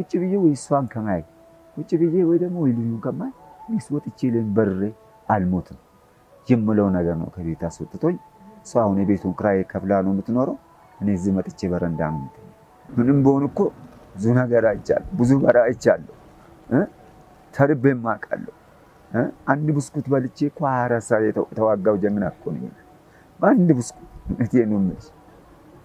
ቁጭ ብዬ ወይ እሷን ከማይ ቁጭ ብዬ ወይ ደግሞ ወይ ልጁን ከማይ እኔስ ወጥቼ በርሬ አልሞትም የምለው ነገር ነው ከቤት አስወጥቶኝ። እሷ አሁን የቤቱን ክራይ ከፍላ ነው የምትኖረው። እኔ እዚህ መጥቼ በረንዳ ነው የምትኖረው። ምንም በሆን እኮ ብዙ ነገር አይቻለሁ፣ ብዙ መከራ አይቻለሁ። ተርቤም አውቃለሁ። አንድ ብስኩት በልቼ እኮ 24 ሰዓት የተዋጋው ጀግና እኮ ነኝ። በአንድ ብስኩት እቴን ነው የምልሽ።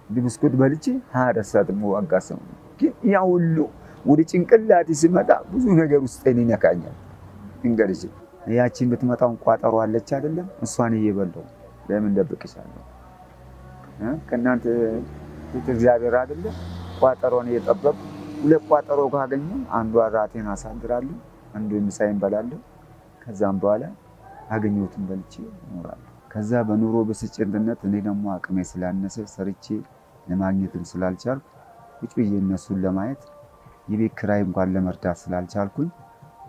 አንድ ብስኩት በልቼ 24 ሰዓት የምዋጋ ሰው ነኝ። ግን ያ ሁሉ ወደ ጭንቅላቴ ሲመጣ ብዙ ነገር ውስጤን ይነካኛል። እንግዲህ ያቺን ብትመጣውን ቋጠሮ አለች አይደለም? እሷን እየበላሁ ለምን ደብቅሻለሁ? ከእናንተ ፊት እግዚአብሔር አይደለም ቋጠሮን እየጠበቅኩ ሁለት ቋጠሮ ካገኘሁ አንዷ ራቴን አሳድራለሁ፣ አንዱ ምሳዬን በላለሁ። ከዛም በኋላ አገኘሁትን በልቼ እኖራለሁ። ከዛ በኑሮ ብስጭትነት እኔ ደግሞ አቅሜ ስላነሰ ሰርቼ ለማግኘትም ስላልቻልኩ ቁጭ ብዬ እነሱን ለማየት የቤት ኪራይ እንኳን ለመርዳት ስላልቻልኩኝ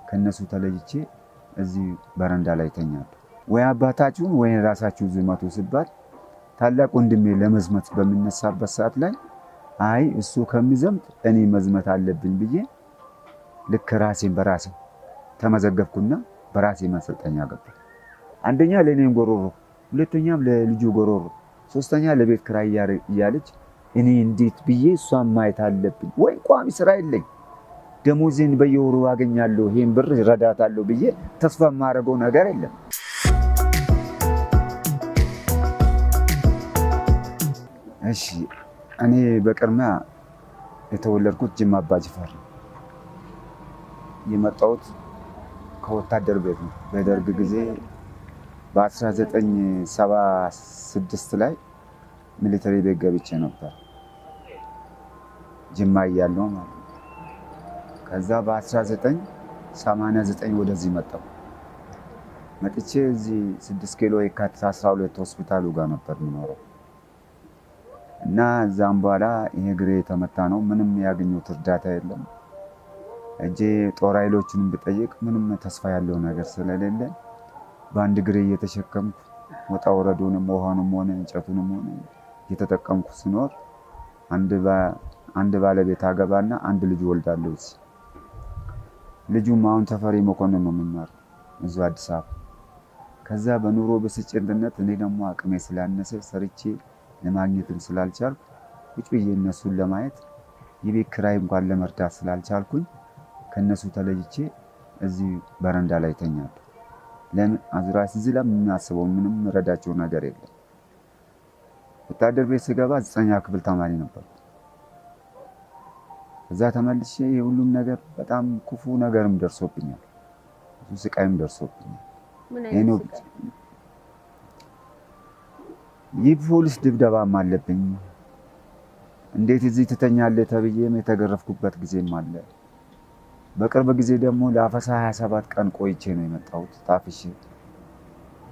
ከነሱ ተለይቼ እዚህ በረንዳ ላይ ተኛለሁ። ወይ አባታችሁን ወይ ራሳችሁ ዝመቱ ሲባል ታላቅ ወንድሜ ለመዝመት በሚነሳበት ሰዓት ላይ አይ እሱ ከሚዘምት እኔ መዝመት አለብኝ ብዬ ልክ ራሴን በራሴ ተመዘገብኩና በራሴ ማሰልጠኛ ገባሁ። አንደኛ ለኔም ጎሮሮ፣ ሁለተኛም ለልጁ ጎሮሮ፣ ሶስተኛ ለቤት ኪራይ እያለች እኔ እንዴት ብዬ እሷን ማየት አለብኝ? ወይ ቋሚ ስራ የለኝ ደሞዜን በየወሩ አገኛለሁ ይሄን ብር ረዳታለሁ ብዬ ተስፋ የማደርገው ነገር የለም። እሺ እኔ በቅድሚያ የተወለድኩት ጅማ አባ ጅፋር ነው። የመጣሁት ከወታደር ቤት ነው። በደርግ ጊዜ በ1976 ላይ ሚሊተሪ ቤት ገብቼ ነበር ጅማ እያለሁ ማለት ነው። ከዛ በ1989 ወደዚህ መጣሁ። መጥቼ እዚህ 6 ኪሎ የካቲት 12 ሆስፒታሉ ጋር ነበር የምኖረው እና እዛም በኋላ ይሄ እግሬ የተመታ ነው። ምንም ያገኘሁት እርዳታ የለም። እጄ ጦር ኃይሎችንም ብጠይቅ ምንም ተስፋ ያለው ነገር ስለሌለ በአንድ እግሬ እየተሸከምኩ ወጣ ወረዱንም ውሃንም ሆነ እንጨቱንም ሆነ እየተጠቀምኩ ስኖር አንድ ባለቤት አገባና አንድ ልጅ ወልዳለሁ። ልጁም አሁን ተፈሪ መኮንን ነው የሚማረው እዚሁ አዲስ አበባ። ከዛ በኑሮ ብስጭትነት እኔ ደግሞ አቅሜ ስላነሰ ሰርቼ ለማግኘትም ስላልቻልኩ ቁጭ ብዬ እነሱን ለማየት የቤት ኪራይ እንኳን ለመርዳት ስላልቻልኩኝ ከነሱ ተለይቼ እዚህ በረንዳ ላይ ተኛለሁ። ለምን አዝራስ እዚህ ላይ የምናስበው ምንም ረዳቸው ነገር የለም። ወታደር ቤት ስገባ 9ኛ ክፍል ተማሪ ነበር። እዛ ተመልሼ የሁሉም ነገር በጣም ክፉ ነገርም ደርሶብኛል፣ ብዙ ስቃይም ደርሶብኛል። የፖሊስ ድብደባም አለብኝ። እንዴት እዚህ ትተኛለህ ተብዬም የተገረፍኩበት ጊዜም አለ። በቅርብ ጊዜ ደግሞ ለአፈሳ 27 ቀን ቆይቼ ነው የመጣሁት። ታፍሼ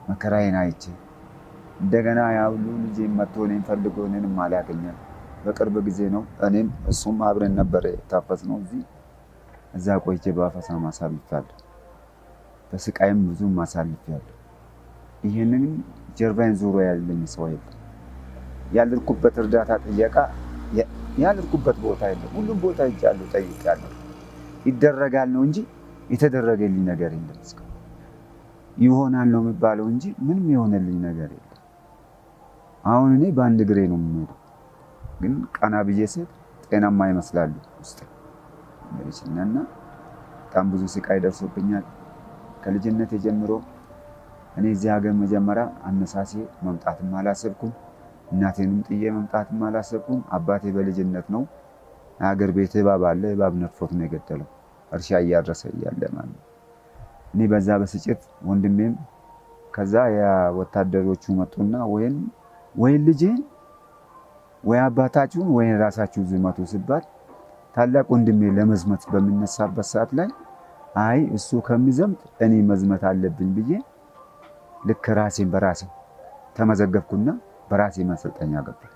መከራዬን አይቼ እንደገና ያውሉ ልጄ መጥቶ እኔን ፈልጎ እኔንም አላገኘም። በቅርብ ጊዜ ነው እኔም እሱም አብረን ነበር የታፈስነው እዚህ። እዛ ቆይቼ በአፈሳ ማሳልፌያለሁ፣ በስቃይም ብዙም ማሳልፌያለሁ። ይሄንን ጀርባዬን ዞሮ ያለኝ ሰው የለም። ያልኩበት እርዳታ ጥየቃ ያልኩበት ቦታ የለም። ሁሉም ቦታ ሄጃለሁ፣ ጠይቄያለሁ። ይደረጋል ነው እንጂ የተደረገልኝ ነገር የለም። እስካሁን ይሆናል ነው የሚባለው እንጂ ምንም የሆነልኝ ነገር የለም። አሁን እኔ በአንድ እግሬ ነው የምሄደው፣ ግን ቀና ብዬ ስሄድ ጤናማ ይመስላሉ ውስጥ እና በጣም ብዙ ስቃይ ደርሶብኛል ከልጅነት ጀምሮ። እኔ እዚህ ሀገር መጀመሪያ አነሳሴ መምጣትም አላሰብኩም። እናቴንም ጥዬ መምጣትም አላሰብኩም። አባቴ በልጅነት ነው ሀገር ቤት እባብ አለ፣ እባብ ነድፎት ነው የገደለው፣ እርሻ እያረሰ እያለ ማለት ነው። እኔ በዛ በስጭት ወንድሜም ከዛ ወታደሮቹ መጡና ወይ ልጄን ወይ አባታችሁን ወይ ራሳችሁ ዝመቱ ሲባል ታላቅ ወንድሜ ለመዝመት በሚነሳበት ሰዓት ላይ አይ እሱ ከሚዘምት እኔ መዝመት አለብኝ ብዬ ልክ ራሴን በራሴ ተመዘገብኩና በራሴ ማሰልጠኛ ገባሁ።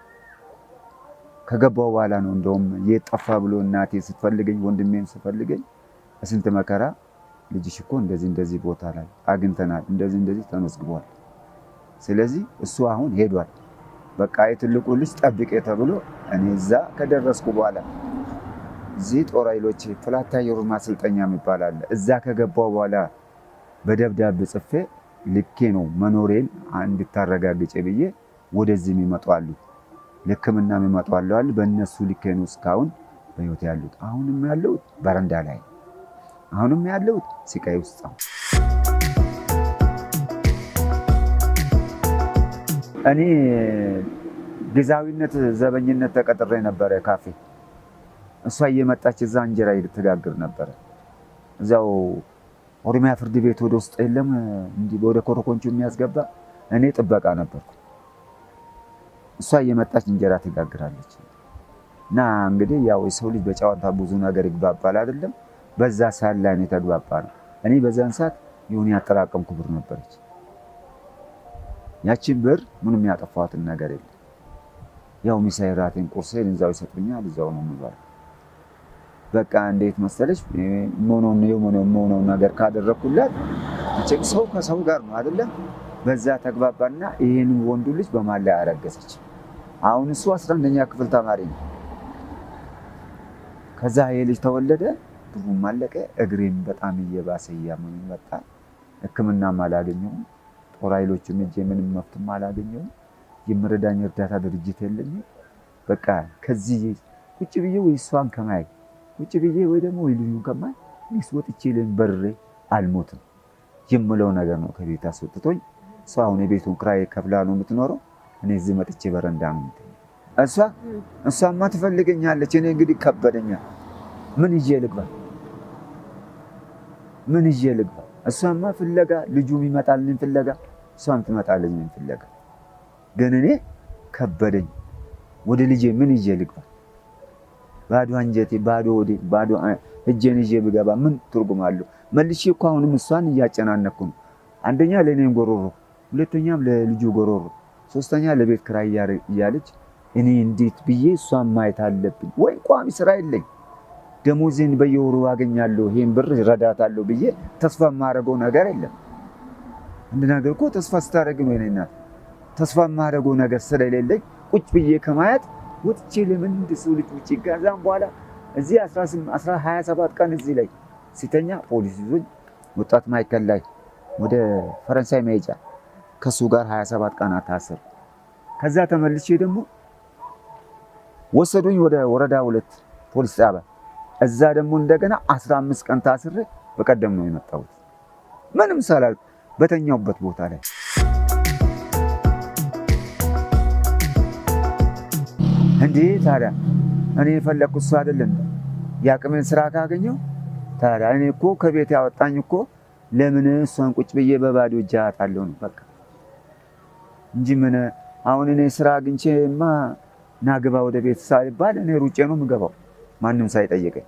ከገባሁ በኋላ ነው እንደውም የጠፋ ብሎ እናቴ ስትፈልገኝ ወንድሜም ስትፈልገኝ በስንት መከራ ልጅሽ እኮ እንደዚህ ቦታ ላይ አግኝተናል፣ እንደዚህ ተመዝግቧል፣ ስለዚህ እሱ አሁን ሄዷል፣ በቃ የትልቁ ልጅ ጠብቄ ተብሎ እኔ እዛ ከደረስኩ በኋላ እዚህ ጦር ኃይሎች ፍላት አየር ማሰልጠኛ የሚባል አለ። እዛ ከገባው በኋላ በደብዳቤ ጽፌ ልኬ ነው መኖሬን እንድታረጋግጬ ብዬ ወደዚህ የሚመጡ አሉ። ለሕክምና የሚመጡ አሉ። በእነሱ ልኬ ነው እስካሁን በህይወት ያሉት። አሁንም ያለሁት በረንዳ ላይ፣ አሁንም ያለሁት ስቃይ ውስጥ ነው። እኔ ጊዜያዊነት ዘበኝነት ተቀጥሬ ነበረ ካፌ። እሷ እየመጣች እዛ እንጀራ ትጋግር ነበረ። እዛው ኦሮሚያ ፍርድ ቤት ወደ ውስጥ የለም እንዲህ ወደ ኮረኮንቹ የሚያስገባ እኔ ጥበቃ ነበርኩ። እሷ እየመጣች እንጀራ ትጋግራለች። እና እንግዲህ ያው የሰው ልጅ በጨዋታ ብዙ ነገር ይግባባል አይደለም። በዛ ሰዓት ላይ ነው የተግባባነው። እኔ በዛን ሰዓት የሆነ ያጠራቀምኩ ብር ነበረች። ያቺን ብር ምንም ያጠፋሁትን ነገር የለም። ያው ምሳዬ ራቴን ቁርሴን እዛው ይሰጡኛል፣ እዛው ነው የምበላው። በቃ እንዴት መሰለሽ የሆነው ነገር ካደረኩላት እቺም ሰው ከሰው ጋር ነው አይደለም። በዛ ተግባባና ይሄን ወንዱ ልጅ በማን ላይ አረገዘች። አሁን እሱ 11ኛ ክፍል ተማሪ ነው። ከዛ ይሄ ልጅ ተወለደ፣ ብሩም አለቀ። እግሬም በጣም እየባሰ እያመመኝ መጣ። ሕክምናም አላገኘሁም። ጦር ኃይሎችም እጄ ምንም መፍትም አላገኘሁም። የምረዳኝ እርዳታ ድርጅት የለኝም። በቃ ከዚህ ቁጭ ብዬ ወይ እሷን ከማይ ቁጭ ብዬ ወይ ደግሞ ወይ ልጁን ከማይ እኔስ ወጥቼ በርሬ አልሞትም የምለው ነገር ነው ከቤት አስወጥቶኝ። እሷ አሁን የቤቱን ክራይ ከፍላ ነው የምትኖረው። እኔ እዚህ መጥቼ በረንዳ ነው የምትኖረው። እሷማ ትፈልገኛለች። እኔ እንግዲህ ከበደኛል። ምን ይዤ ልግባ? ምን ይዤ ልግባ? እሷማ ፍለጋ ልጁም ይመጣልኝ ፍለጋ፣ እሷም ትመጣለኝ ፍለጋ። ግን እኔ ከበደኝ። ወደ ልጄ ምን ይዤ ልግባ? ባዶ አንጀቴ፣ ባዶ ሆዴ፣ ባዶ እጄን ይዤ ብገባ ምን ትርጉም አለው? መልሼ እኮ አሁንም እሷን እያጨናነኩ ነው። አንደኛ ለእኔም ጎሮሮ፣ ሁለተኛም ለልጁ ጎሮሮ፣ ሶስተኛ ለቤት ክራይ እያለች እኔ እንዴት ብዬ እሷን ማየት አለብኝ? ወይ ቋሚ ስራ የለኝ፣ ደሞዜን በየወሩ አገኛለሁ፣ ይሄን ብር እረዳታለሁ ብዬ ተስፋ የማደርገው ነገር የለም። አንድ ነገር እኮ ተስፋ ስታደርግ ነው። እኔና ተስፋ የማደርገው ነገር ስለሌለኝ ቁጭ ብዬ ከማየት ወጥቼ ለምን እንደሰው ልጅ ውጪ ጋዛም በኋላ እዚህ 27 ቀን እዚህ ላይ ሲተኛ ፖሊስ ይዞኝ ወጣት ማይከል ላይ ወደ ፈረንሳይ መሄጃ ከሱ ጋር 27 ቀን ታሰር። ከዛ ተመልሼ ደግሞ ወሰዱኝ ወደ ወረዳ 2 ፖሊስ ጣቢያ። እዛ ደግሞ እንደገና 15 ቀን ታስሬ በቀደም ነው የመጣሁት። ምንም ሳላል በተኛውበት ቦታ ላይ እንዴ። ታዲያ እኔ የፈለኩት እሱ አይደለም ያቅሜን ስራ ካገኘው። ታዲያ እኔ እኮ ከቤት ያወጣኝ እኮ ለምን እሷን ቁጭ ብዬ በባዶ እጄ አጣለሁ ነው በቃ እንጂ ምን አሁን እኔ ስራ አግኝቼማ ናግባ ወደ ቤት ሳይባል እኔ ሩጬ ነው የምገባው ማንም ሳይጠይቀኝ።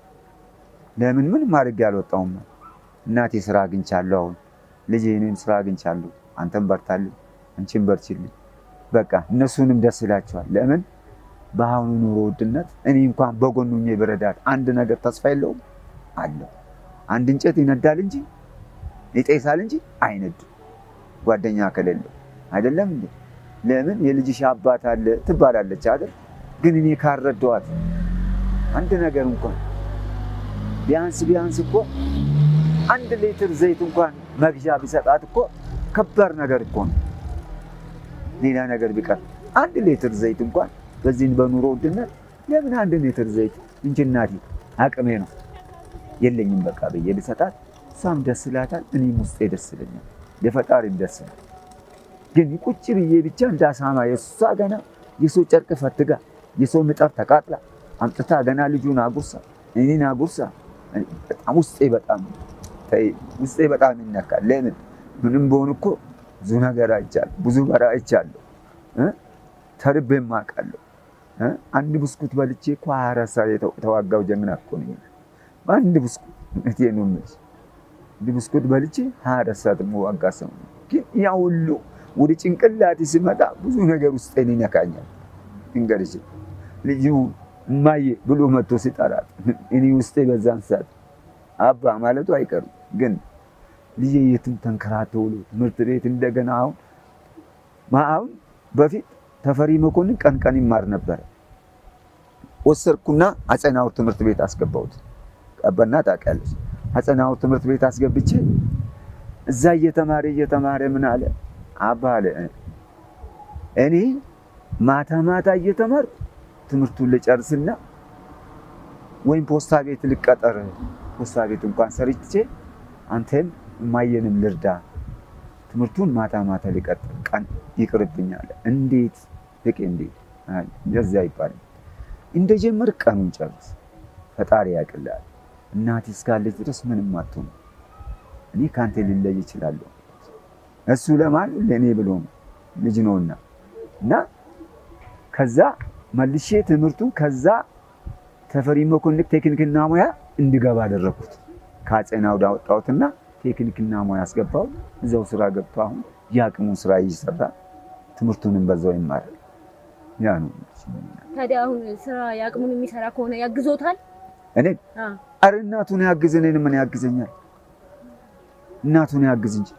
ለምን ምን ማድረግ ያልወጣውም እናቴ ስራ አግኝቻለሁ፣ አሁን ልጄ እኔም ስራ አግኝቻለሁ፣ አንተም በርታልኝ፣ አንቺም በርቺልኝ። በቃ እነሱንም ደስ ይላቸዋል። ለምን በአሁኑ ኑሮ ውድነት እኔ እንኳን በጎኑኜ ብረዳት አንድ ነገር ተስፋ የለውም አለው። አንድ እንጨት ይነዳል እንጂ ይጤሳል እንጂ አይነድም ጓደኛ ከሌለው አይደለም እንዴ? ለምን የልጅሽ አባት አለ ትባላለች አይደል? ግን እኔ ካረዳኋት አንድ ነገር እንኳን ቢያንስ እኮ 1 ሊትር ዘይት እንኳን መግዣ ቢሰጣት እኮ ከባድ ነገር እኮ ነው። ሌላ ነገር ቢቀር 1 ሊትር ዘይት እንኳን በዚህን በኑሮ ውድነት ለምን 1 ሊትር ዘይት እንጂ እናቴ አቅሜ ነው የለኝም በቃ ብዬ ልሰጣት፣ እሷም ደስ ይላታል፣ እኔም ውስጤ ደስ ይለኛል፣ ለፈጣሪም ደስ ይላል። ግን ቁጭ ብዬ ብቻ እንዳሳማ የሷ ገና የሰው ጨርቅ ፈትጋ የሰው ምጣድ ተቃጥላ አምጥታ ገና ልጁን አጉርሳ እኔን አጉርሳ በጣም ውስጤ በጣም ይነካል። ለምን ምንም በሆን እኮ ብዙ ነገር አይቻለሁ፣ ብዙ በራ አይቻለሁ፣ ተርቤም አውቃለሁ። አንድ ብስኩት በልቼ እኮ 24 ሰዓት የተዋጋው ጀግና እኮ ነኝ። በአንድ ብስኩት እቴን ነው የምልሽ፣ አንድ ብስኩት በልቼ 24 ሰዓት የምዋጋ ሰው ነኝ። ግን ያ ሁሉ ወደ ጭንቅላቴ ሲመጣ ብዙ ነገር ውስጤን ይነካኛል። እንግዲህ ልጁ እማዬ ብሎ መጥቶ ሲጠራት እኔ ውስጤ በዛን ሰዓት አባ ማለቱ አይቀርም። ግን ልጄ የትም ተንከራቶ ውሎ ትምህርት ቤት እንደገና አሁን በፊት ተፈሪ መኮንን ቀን ይማር ነበር። ወሰድኩና አጸናውር ትምህርት ቤት አስገባሁት። ቀበና ታውቂያለሽ። አጸናውር ትምህርት ቤት አስገብቼ እዛ እየተማረ ምን አለ አባ አለ እኔ ማታ እየተማርኩ ትምህርቱን ልጨርስና ወይም ፖስታ ቤት ልቀጠር፣ ፖስታ ቤት እንኳን ሰርቼ አንተም ማየንም ልርዳ፣ ትምህርቱን ማታ ልቀጥል፣ ቀን ይቅርብኛል። እንዴት ፍቄ እንዴት እንደዛ ይባል እንደጀመር ቀኑን ጨርስ፣ ፈጣሪ ያቅልሃል። እናቴ እስካለች ድረስ ምንም አትሆን፣ እኔ ካንተ ልለይ እችላለሁ። እሱ ለማን ለኔ ብሎ ልጅ ነውና እና ከዛ መልሼ ትምህርቱን ከዛ ተፈሪ መኮንን ቴክኒክና ሙያ እንድገባ አደረኩት። ከአጸናውር አወጣሁትና ቴክኒክና ሙያ አስገባው። እዛው ስራ ገብቶ አሁን ያቅሙን ስራ እየሰራ ትምህርቱንም በዛው ይማራል። ያ ነው። ታዲያ አሁን ስራ ያቅሙን የሚሰራ ከሆነ ያግዞታል? እኔ አረ እናቱን ያግዝ፣ እኔን ምን ያግዘኛል? እናቱን ያግዝ እንጂ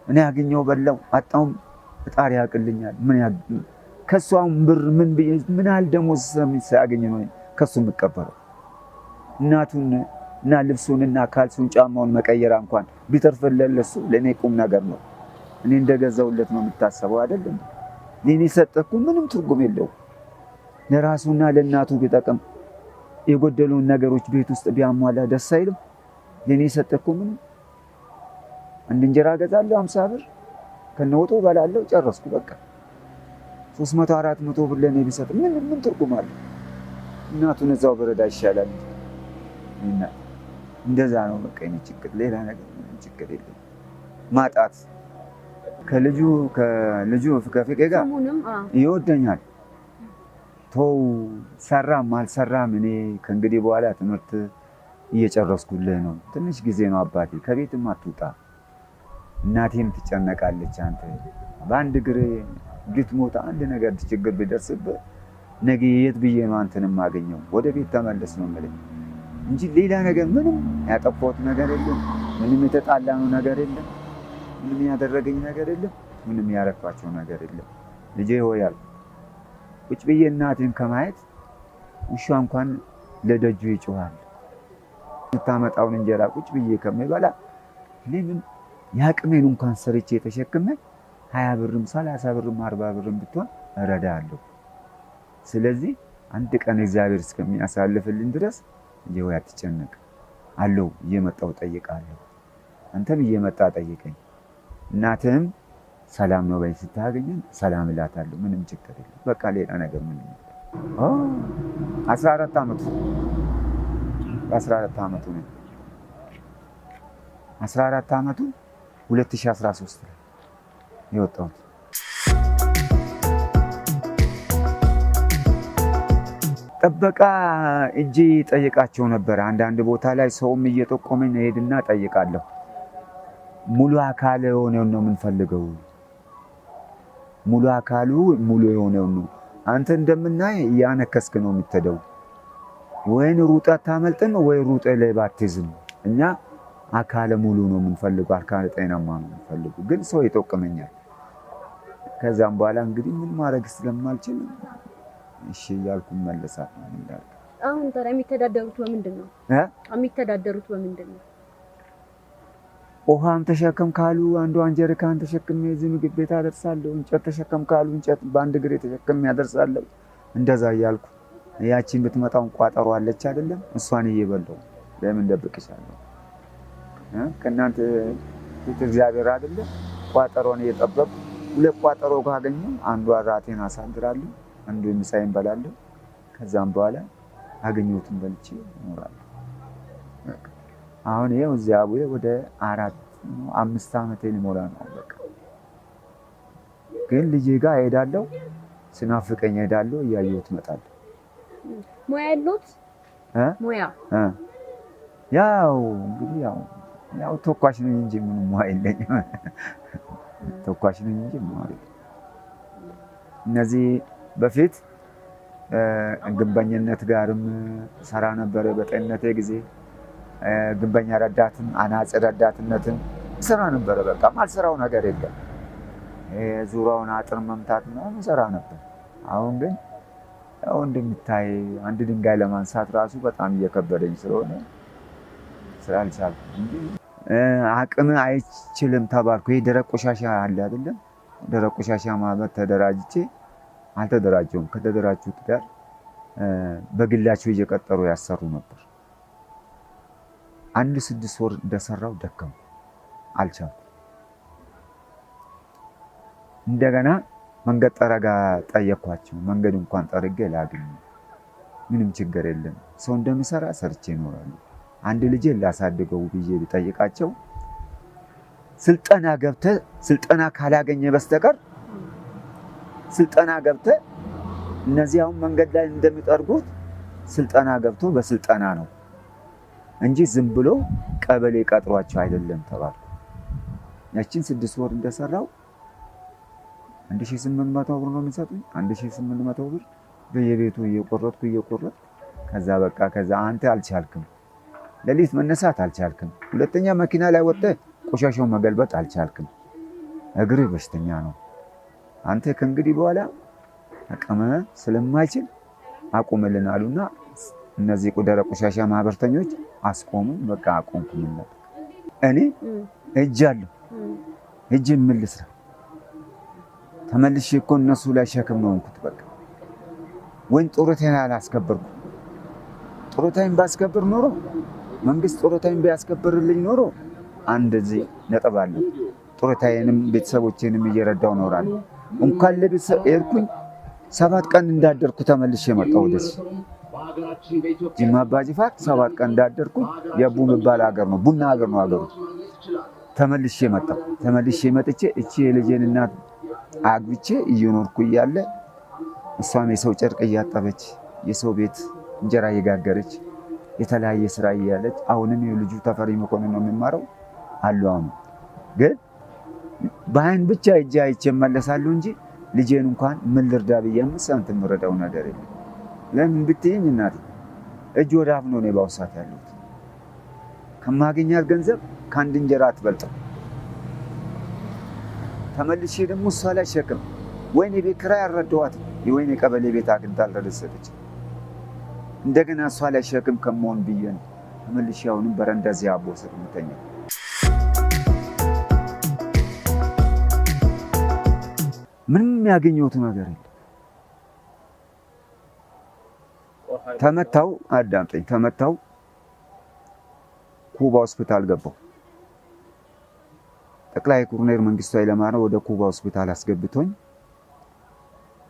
እኔ ያገኘው በላው አጣውም ፈጣሪ ያቅልኛል። ምን ከሷም ብር ምን ያህል ደሞዝ ሳያገኝ ነው ከሱ የምቀበለው? እናቱን እና ልብሱንና ካልሱን ጫማውን መቀየራ እንኳን ቢተርፍለት ለሱ ለኔ ቁም ነገር ነው። እኔ እንደገዛውለት ነው የምታሰበው አይደለም። ለኔ ሰጠኩ ምንም ትርጉም የለው። ለራሱና ለእናቱ ቢጠቅም የጎደሉን ነገሮች ቤት ውስጥ ቢያሟላ ደስ አይልም? ለኔ ሰጠኩ ምንም አንድ እንጀራ ገዛለሁ 50 ብር ከነወጡ በላለሁ፣ ጨረስኩ በቃ። 300 400 ብር ለኔ ቢሰጥ ምን ትርጉም አለ? እናቱን እዛው በረዳ ይሻላል። እና እንደዛ ነው በቃ የኔ ችግር፣ ሌላ ነገር ምንም ችግር የለም። ማጣት ከልጁ ከፍቄ ጋር ይወደኛል። ተው ሰራም አልሰራም እኔ ከእንግዲህ በኋላ ትምህርት እየጨረስኩልህ ነው። ትንሽ ጊዜ ነው አባቴ፣ ከቤትም አትውጣ፣ እናቴም ትጨነቃለች። አንተ በአንድ እግር ልትሞት አንድ ነገር ችግር ቢደርስብህ ነገ የት ብዬ ነው አንተን የማገኘው? ወደ ቤት ተመለስ ነው የምልህ እንጂ ሌላ ነገር ምንም ያጠፋሁት ነገር የለም። ምንም የተጣላነው ነገር የለም። ምንም ያደረገኝ ነገር የለም። ምንም ያረኳቸው ነገር የለም። ልጄ ሆይ አልኩ ቁጭ ብዬ እናቴን ከማየት ውሻ እንኳን ለደጁ ይጮሃል። የምታመጣውን እንጀራ ቁጭ ብዬ ከሚበላ ለምን ያቅሜን እንኳን ሰርቼ ተሸክመ 20 ብርም 30 ብርም 40 ብርም ብትሆን እረዳለሁ። ስለዚህ አንድ ቀን እግዚአብሔር እስከሚያሳልፍልኝ ድረስ ልጄ ሆይ አትጨነቅ አለው። እየመጣው ጠይቃለሁ፣ አንተም እየመጣ ጠይቀኝ። እናትህም ሰላም ነው በይ፣ ስታገኘን ሰላም እላታለሁ። ምንም ችግር የለም። በቃ ሌላ ነገር ምንም የለም። 14 ዓመቱ በ14 ዓመቱ ነው 14 ዓመቱ 2013 ላይ የወጣሁት። ጥበቃ እጄ ጠይቃቸው ነበር። አንዳንድ ቦታ ላይ ሰውም እየጠቆመኝ ሄድና ጠይቃለሁ። ሙሉ አካል የሆነው ነው የምንፈልገው፣ ሙሉ አካሉ ሙሉ የሆነው ነው። አንተ እንደምናይ እያነከስክ ነው የምትሄደው። ወይን ሩጠ አታመልጥም ወይ ሩጠ ላይ ባትይዝም። እኛ አካለ ሙሉ ነው የምንፈልገው፣ አካለ ጤናማ ነው የምንፈልገው። ግን ሰው ይጠቅመኛል። ከዛም በኋላ እንግዲህ ምን ማድረግ ስለማልችል እሺ እያልኩ እመለሳለሁ። አሁን ታዲያ የሚተዳደሩት በምንድን ነው? የሚተዳደሩት በምንድን ነው? ውሃም ተሸከም ካሉ አንዷን ጀሪካን ተሸክሜ እዚህ ምግብ ቤት አደርሳለሁ። እንጨት ተሸከም ካሉ እንጨት በአንድ እግሬ ተሸክሜ አደርሳለሁ። እንደዛ እያልኩ ያቺን ብትመጣውን ቋጠሮ አለች አይደለም፣ እሷን እየበላሁ ለምን ደብቅሻለሁ? ከእናንተ ፊት እግዚአብሔር አይደለም ቋጠሮን እየጠበቅኩ 2 ቋጠሮ ካገኘሁ አንዷ ራቴን አሳድራለሁ፣ አንዱ ምሳዬን በላለሁ። ከዛም በኋላ አገኘሁትን በልቼ እኖራለሁ። አሁን ይሄው እዚያ ወደ 4-5 ዓመት ሊሞላ ነው። በቃ ግን ልጄ ጋር እሄዳለሁ፣ ስናፍቀኝ እሄዳለሁ፣ እያየሁት እመጣለሁ። ሙያ ያሉት ሙያ ያው እንግዲህ ያው ተኳሽ ነኝ እንጂ ምንም ሙያ የለኝም። ተኳሽ ነኝ እንጂ ሙያ የለኝም። እነዚህ በፊት ግንበኝነት ጋርም ሰራ ነበር በጤንነቴ ጊዜ። ግንበኛ ረዳትም አናጺ ረዳትነትም ሰራ ነበር። በቃ ማልሰራው ነገር የለም። ዙሪያውን አጥር መምታት ምናምን ሰራ ነበር። አሁን ግን ያው እንደምታይ አንድ ድንጋይ ለማንሳት ራሱ በጣም እየከበደኝ ስለሆነ ስላልቻልኩ እንጂ አቅም አይችልም ተባልኩ። ይሄ ደረቅ ቆሻሻ አለ አይደለም? ደረቅ ቆሻሻ ማህበር ተደራጅቼ አልተደራጀውም። ከተደራጁት ጋር በግላቸው እየቀጠሩ ያሰሩ ነበር። 6 ወር እንደሰራው ደከምኩ፣ አልቻልኩም። እንደገና መንገድ ጠረጋ ጠየኳቸው። መንገድ እንኳን ጠርጌ ላግኝ፣ ምንም ችግር የለም ሰው እንደምሰራ ሰርቼ እኖራለሁ፣ አንድ ልጄ ላሳድገው ብዬ ብጠይቃቸው ስልጠና ገብተህ ስልጠና ካላገኘ በስተቀር ስልጠና ገብተህ እነዚህ አሁን መንገድ ላይ እንደሚጠርጉት ስልጠና ገብቶ በስልጠና ነው እንጂ ዝም ብሎ ቀበሌ ቀጥሯቸው አይደለም ተባልኩ። ያችን 6 ወር እንደሰራው 1800 ብር ነው የሚሰጡኝ። 1800 ብር በየቤቱ እየቆረጥኩ ከዛ በቃ ከዛ አንተ አልቻልክም፣ ሌሊት መነሳት አልቻልክም፣ ሁለተኛ መኪና ላይ ወጥተህ ቆሻሻው መገልበጥ አልቻልክም፣ እግርህ በሽተኛ ነው፣ አንተ ከእንግዲህ በኋላ አቅም ስለማይችል አቁምልን አሉና እነዚህ ደረቅ ቆሻሻ ማህበርተኞች አስቆሙ። በቃ አቆምኩ። ምን ነበር እኔ እጃለሁ እጅ ምን ልስራ? ተመልሼ እኮ እነሱ ላይ ሸክም ነው እንኩት። በቃ ወይን ጡረታዬን አላስከበርኩ። ጡረታዬን ባስከብር ኖሮ መንግስት ጡረታዬን ቢያስከብርልኝ ኖሮ እንደዚህ ነጥብ አለ። ጡረታዬንም ቤተሰቦቼንም እየረዳው ኖራለሁ። እንኳን ለቤተሰብ ኤርኩኝ 7 ቀን እንዳደርኩ ተመልሼ መጣሁ ወደዚህ ጅማ አባጅፋር 7 ቀን እንዳደርኩ የቡ የሚባል ሀገር ነው፣ ቡና ሀገር ነው ሀገሩ። ተመልሼ መጣሁ። ተመልሼ መጥቼ እቺ የልጄን እናት አግብቼ እየኖርኩ እያለ እሷም የሰው ጨርቅ እያጠበች የሰው ቤት እንጀራ እየጋገረች የተለያየ ስራ እያለች አሁንም የልጁ ተፈሪ መኮንን ነው የሚማረው አሉ። አሁን ግን በአይን ብቻ እጄ አይቼ እመለሳለሁ እንጂ ልጄን እንኳን ምን ልርዳ ብዬ 5 ሳንቲም የምረዳው ነገር የለም። ለምን ብትይኝ እናቴ እጅ ወደ አፍ ነው ባው ሰዓት ያለሁት። ከማገኛት ገንዘብ ከአንድ እንጀራ አትበልጥም። ተመልሼ ደግሞ እሷ ላይ ሸክም ወይኔ ቤት ኪራይ አልረዳኋት፣ የወይኔ ቀበሌ ቤት አግኝታ አልረደሰተች። እንደገና እሷ ላይ ሸክም ከመሆን ብዬ ነው ተመልሼ አሁንም በረንዳ እዚህ አቦ ስር የምተኛው። ምንም ያገኘሁት ነገር የለም። ተመታው፣ አዳምጠኝ፣ ተመታው። ኩባ ሆስፒታል ገባሁ። ጠቅላይ ኮሎኔል መንግስቱ ኃይለማርያም ወደ ኩባ ሆስፒታል አስገብቶኝ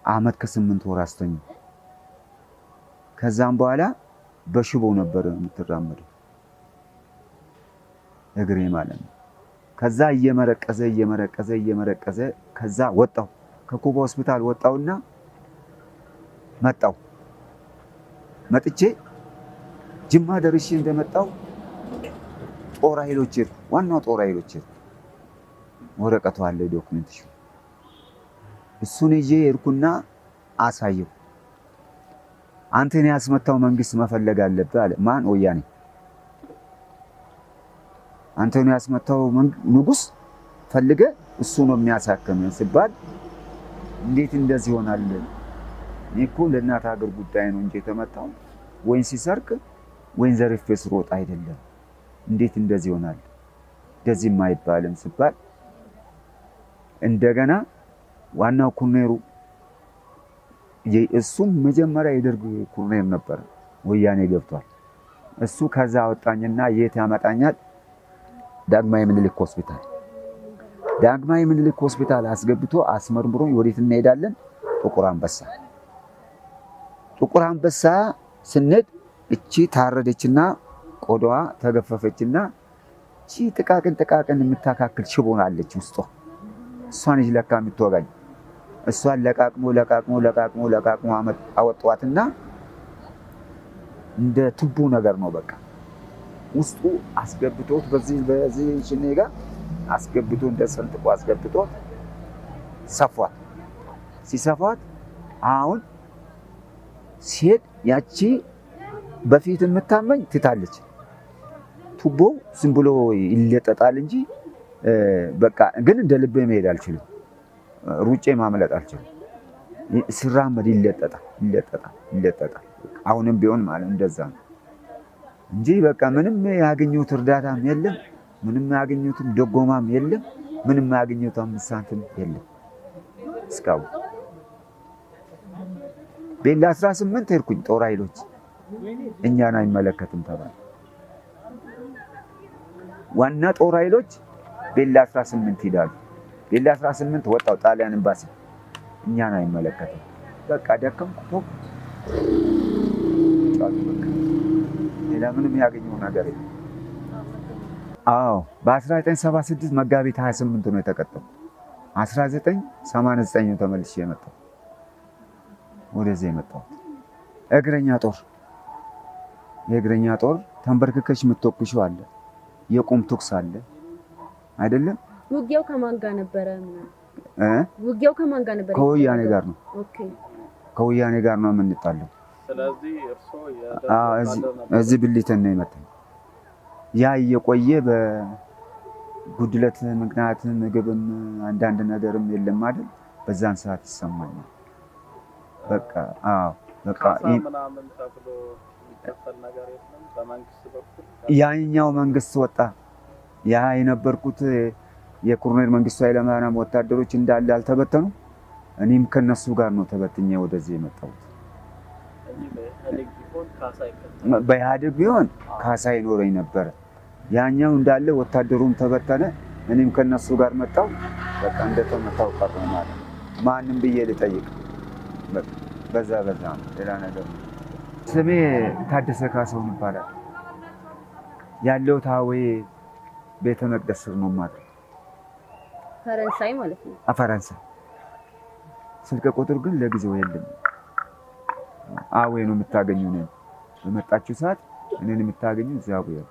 ዓመት ከ8 ወር አስተኝ። ከዛም በኋላ በሽቦ ነበር የምትራመደው እግሬ ማለት ነው። ከዛ እየመረቀዘ ከዛ ወጣሁ። ከኩባ ሆስፒታል ወጣሁና መጥቼ ጅማ ደርሼ እንደመጣሁ ጦር ኃይሎች ዋናው ጦር ኃይሎች ወረቀቱ አለ ዶክመንቴሽን፣ እሱን ይዤ ሄድኩና አሳየው። አንተን ያስመታው መንግስት መፈለግ አለብህ አለ። ማን? ወያኔ። አንተን ያስመታው ንጉስ ፈልገ እሱ ነው የሚያሳክም ሲባል እንዴት እንደዚህ ይሆናል? እኔ እኮ ለእናት ሀገር ጉዳይ ነው እንጂ የተመታው ወይን ሲሰርቅ ወይን ዘርፌ ስሮጥ አይደለም። እንዴት እንደዚህ ይሆናል? እንደዚህ የማይባልም ሲባል እንደገና ዋናው ኮሎኔሉ እሱም መጀመሪያ የደርግ ኮሎኔል ነበር፣ ወያኔ ገብቷል። እሱ ከዛ አወጣኝና የት ያመጣኛል? ዳግማዊ ምኒልክ ሆስፒታል። ዳግማዊ ምኒልክ ሆስፒታል አስገብቶ አስመርምሮኝ ወዴት እንሄዳለን? ጥቁር አንበሳ። ጥቁር አንበሳ ስንሄድ እቺ ታረደችና ቆዳዋ ተገፈፈችና እቺ ጥቃቅን የምታካክል ሽቦ አለች ውስጧ። እሷን ይዤ ለካ የምትወጋኝ እሷን ለቃቅሞ አወጧትና እንደ ቱቦ ነገር ነው በቃ ውስጡ አስገብቶት በዚህ ሽኔ ጋር አስገብቶ እንደ ሰንጥቆ አስገብቶት ሰፏት። ሲሰፏት አሁን ሲሄድ ያቺ በፊት የምታመኝ ትታለች። ቱቦ ዝም ብሎ ይለጠጣል እንጂ በቃ ግን እንደ ልቤ መሄድ አልችልም። ሩጬ ማምለጥ አልችልም። ስራመድ ይለጠጣል። ይለጠጣል። አሁንም ቢሆን ማለት እንደዛ ነው እንጂ በቃ ምንም ያገኘሁት እርዳታም የለም፣ ምንም ያገኘሁትም ደጎማም የለም፣ ምንም ያገኘሁት 5 ሳንቲም የለም እስካሁን። ቤላ 18 ሄድኩኝ ጦር ኃይሎች እኛን አይመለከትም ተባለ። ዋና ጦር ኃይሎች ቤላ 18 ሄዳሉ። ቤላ 18 ወጣው ጣሊያን ኤምባሲ እኛን አይመለከትም። በቃ ደከምኩ። ሌላ ምንም ያገኘው ነገር የለም። አዎ በ1976 መጋቢት 28 ነው የተቀጠው። 1989 ነው ተመልሼ የመጣው ወደዚህ የመጣው። እግረኛ ጦር የእግረኛ ጦር ተንበርክከሽ የምትወቅሽው አለ፣ የቁም ተኩስ አለ አይደለም። ውጊያው ከማን ጋር ነበረ? ውጊያው ከማን ጋር ነበረ? ከወያኔ ጋር ነው። ኦኬ ከወያኔ ጋር ነው የምንጣለው። ስለዚህ እርሶ እዚህ ብሊተን ነው የመጣው። ያ እየቆየ በጉድለት ምክንያት ምግብም አንዳንድ ነገርም የለም አይደል? በዛን ሰዓት ይሰማኛል። በቃ በቃ ምናምን ተብሎ የሚከፈል ነገር የለም በመንግስት በኩል። ያኛው መንግስት ወጣ። ያ የነበርኩት የኮሎኔል መንግስቱ ኃይለማርያም ወታደሮች እንዳለ አልተበተኑ። እኔም ከነሱ ጋር ነው ተበትኜ ወደዚህ የመጣሁት። በኢህአዴግ ቢሆን ካሳ ይኖረኝ ነበረ። ያኛው እንዳለ ወታደሩም ተበተነ። እኔም ከነሱ ጋር መጣሁ። በቃ እንደተመታው ቀረሁ ማለት ነው። ማንም ብዬ ልጠይቅ? በዛ ነው ሌላ ነገር። ስሜ ታደሰ ካሳሁን ይባላል። ያለሁት አዌ ቤተ መቅደስ ስር ነው ማለት ፈረንሳይ ማለት ነው። ፈረንሳይ። ስልክ ቁጥር ግን ለጊዜው የለም። አዌ ነው የምታገኙ። በመጣችሁ ሰዓት እኔን የምታገኙ እዚያ አዌ ነው።